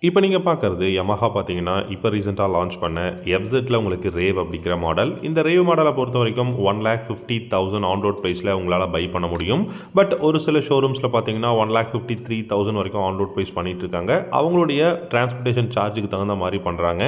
இப்போ நீங்கள் பார்க்குறது Yamaha பார்த்தீங்கன்னா, இப்போ ரீசென்ட்டா லான்ச் பண்ண எஃப்செட்ல உங்களுக்கு ரேவ் அப்படிங்கிற மாடல். இந்த ரேவ் மாடலை பொறுத்த வரைக்கும் 1,50,000 ஆன் ரோட் ப்ரைஸில் உங்களால் பை பண்ண முடியும். பட் ஒரு சில ஷோரூம்ஸில் பார்த்தீங்கன்னா 1,53,000 வரைக்கும் ஆன் ரோட் ப்ரைஸ் பண்ணிட்டு இருக்காங்க. அவங்களுடைய டிரான்ஸ்போர்ட்டேஷன் சார்ஜுக்கு தகுந்த மாதிரி பண்ணுறாங்க.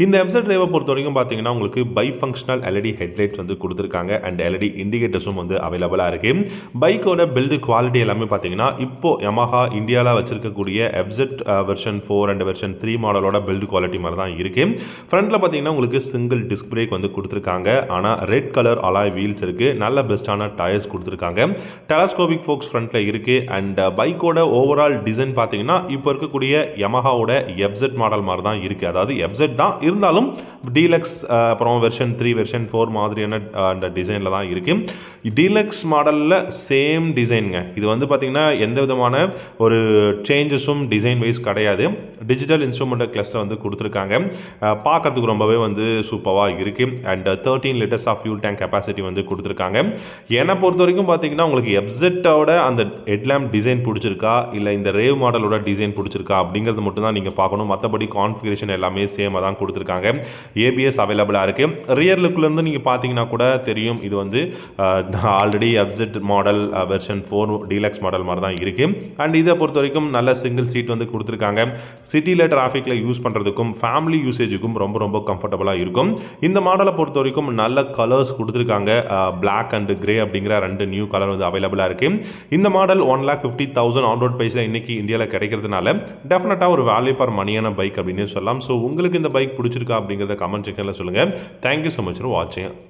இந்த எஃப்செட் ரேவை பொறுத்த வரைக்கும் பார்த்தீங்கன்னா உங்களுக்கு பை ஃபங்க்ஷனல் எல்இடி ஹெட்லைட் வந்து கொடுத்துருக்காங்க அண்ட் எல்இடி இண்டிகேட்டர்ஸும் வந்து அவைலபிளாக இருக்குது. பைக்கோட பில்டு குவாலிட்டி எல்லாமே பார்த்தீங்கன்னா இப்போ Yamaha இந்தியாவில் வச்சிருக்கக்கூடிய எஃப்செட் வெர்ஷன் 4 அண்ட் வெர்ஷன் 3 மாடலோட பில்டு குவாலிட்டி மாதிரி தான் இருக்குது. ஃப்ரண்ட்டில் பார்த்தீங்கன்னா உங்களுக்கு சிங்கிள் டிஸ்க் பிரேக் வந்து கொடுத்துருக்காங்க. ஆனால் ரெட் கலர் அலாய் வீல்ஸ் இருக்குது. நல்ல பெஸ்ட்டான டயர்ஸ் கொடுத்துருக்காங்க. டெலஸ்கோபிக் ஃபோக்ஸ் ஃப்ரண்ட்டில் இருக்குது. அண்ட் பைக்கோட ஓவரால் டிசைன் பார்த்தீங்கன்னா இப்போ இருக்கக்கூடிய Yamahaவோட எஃப்செட் மாடல் மாதிரி தான் இருக்குது. அதாவது எஃப்செட் தான் இருந்தாலும் டீலக்ஸ் அப்புறம் வெர்ஷன் 3 வெர்ஷன் 4 மாதிரியான அந்த டிசைனில் தான் இருக்குது. டீலக்ஸ் மாடலில் சேம் டிசைனுங்க. இது வந்து பார்த்தீங்கன்னா எந்த விதமான ஒரு சேஞ்சஸும் டிசைன் வைஸ் கிடையாது. டிஜிட்டல் இன்ஸ்ட்ருமெண்ட் கிளஸ்டர் வந்து கொடுத்துருக்காங்க. பார்க்கறதுக்கு ரொம்பவே வந்து சூப்பராக இருக்குது. And 13 litres of fuel tank capacity வந்து கொடுத்துருக்காங்க. என்னை பொறுத்த வரைக்கும் பார்த்தீங்கன்னா உங்களுக்கு எஃப்செட்டோட அந்த ஹெட்லாம்ப் டிசைன் பிடிச்சிருக்கா இல்லை இந்த ரேவ் மாடலோட டிசைன் பிடிச்சிருக்கா அப்படிங்கிறது மட்டும் தான் நீங்கள் பார்க்கணும். மற்றபடி கான்ஃபிகரேஷன் எல்லாமே சேமாக தான் கொடுத்துருக்காங்க. ஏபிஎஸ் அவைலபிளாக இருக்குது. ரியர் லுக்லேருந்து நீங்கள் பார்த்தீங்கன்னா கூட தெரியும் இது வந்து already எஃப்செட் model version 4 deluxe model மாதிரி தான் இருக்குது. அண்ட் இதை பொறுத்த வரைக்கும் நல்ல சிங்கிள் சீட் வந்து கொடுத்துருக்காங்க. சிட்டியில் டிராஃபிக்கில் யூஸ் பண்ணுறதுக்கும் ஃபேமிலி யூசேஜுக்கும் ரொம்ப ரொம்ப கம்ஃபர்டபுளாக இருக்கும். இந்த மாடலை பொறுத்த வரைக்கும் நல்ல கலர்ஸ் கொடுத்துருக்காங்க. பிளாக் அண்ட் கிரே அப்படிங்கிற 2 நியூ கலர் வந்து அவைலபிளாக இருக்குது. இந்த மாடல் 1,50,000 ஆன் ரோட் ப்ரைஸில் இன்றைக்கி இந்தியாவில் கிடைக்கிறதுனால டெஃபினட்டாக ஒரு வேல்யூ ஃபார் மணியான பைக் அப்படின்னு சொல்லலாம். ஸோ உங்களுக்கு இந்த பைக் பிடிச்சிருக்கா அப்படிங்கிறத கமெண்ட் செக்ஷனில் சொல்லுங்கள். தேங்க்யூ ஸோ மச் ஃபார் வாட்சிங்.